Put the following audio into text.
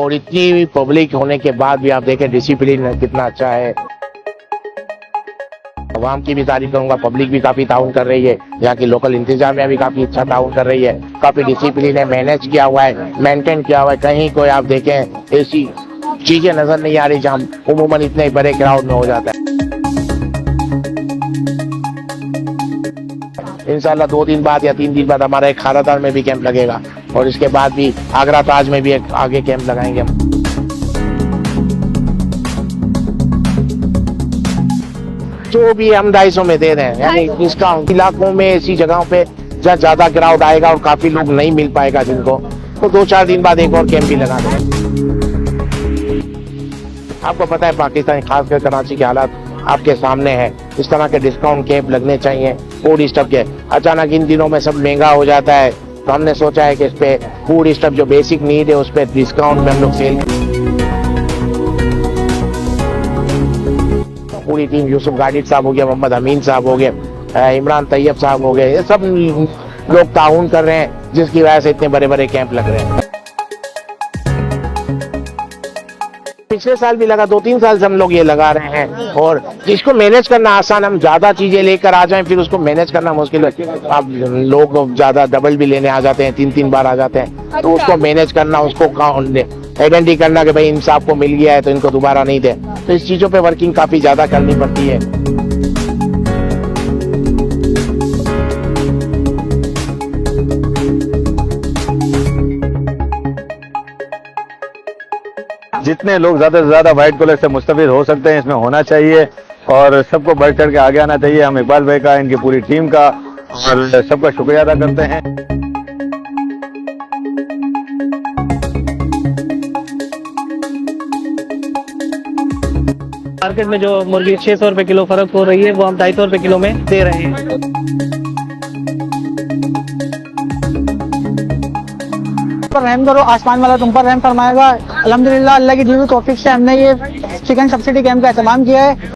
और इतनी पब्लिक होने के बाद भी आप देखें डिसिप्लिन कितना अच्छा है। आवाम की भी तारीफ करूंगा, पब्लिक भी काफी ताउन कर रही है, यहाँ की लोकल इंतजामिया भी काफी अच्छा ताउन कर रही है, काफी डिसिप्लिन है, मैनेज किया हुआ है, मेंटेन किया हुआ है। कहीं कोई आप देखें ऐसी चीजें नजर नहीं आ रही जहाँ उमूमन इतने बड़े क्राउड में हो जाता है। इंशाल्लाह 2 दिन बाद या 3 दिन बाद हमारा एक खारादार में भी कैंप लगेगा और इसके बाद भी आगरा ताज में भी एक आगे कैंप लगाएंगे हम। जो भी हम 250 में दे रहे हैं, यानी डिस्काउंट इलाकों में ऐसी जगहों पे जहाँ ज्यादा क्राउड आएगा और काफी लोग नहीं मिल पाएगा जिनको, तो 2-4 दिन बाद एक और कैंप भी लगा देंगे। आपको पता है पाकिस्तान खासकर कराची के हालात आपके सामने है, इस तरह के डिस्काउंट कैंप लगने चाहिए फूड स्टफ के। अचानक इन दिनों में सब महंगा हो जाता है, तो हमने सोचा है कि इस पे फूड स्टफ जो बेसिक नीड है उस पे डिस्काउंट में हम लोग सेल। पूरी टीम, यूसुफ गालिब साहब हो गया, मोहम्मद अमीन साहब हो गए, इमरान तैयब साहब हो गए, ये सब लोग ताउन कर रहे हैं जिसकी वजह से इतने बड़े बड़े कैंप लग रहे हैं। पिछले साल भी लगा, 2-3 साल से हम लोग ये लगा रहे हैं और जिसको मैनेज करना आसान, हम ज्यादा चीजें लेकर आ जाएं फिर उसको मैनेज करना मुश्किल है। अब लोग ज्यादा डबल भी लेने आ जाते हैं, 3-3 बार आ जाते हैं, तो उसको मैनेज करना, उसको आइडेंटिटी करना कि भाई इनसे आपको मिल गया है तो इनको दोबारा नहीं दे, तो इस चीजों पे वर्किंग काफी ज्यादा करनी पड़ती है। जितने लोग ज्यादा से ज्यादा व्हाइट कॉलर से मुस्तफिद हो सकते हैं इसमें होना चाहिए और सबको बढ़ चढ़ के आगे आना चाहिए। हम इकबाल भाई का, इनकी पूरी टीम का और सबका शुक्रिया अदा करते हैं। मार्केट में जो मुर्गी 600 रुपए किलो फर्क हो रही है वो हम 250 रुपए किलो में दे रहे हैं। पर रहम करो, आसमान वाला तुम पर रहम फरमाएगा। अल्हम्दुलिल्लाह अल्लाह की दी हुई तौफीक से हमने ये चिकन सब्सिडी कैंप का एहतमाम किया है।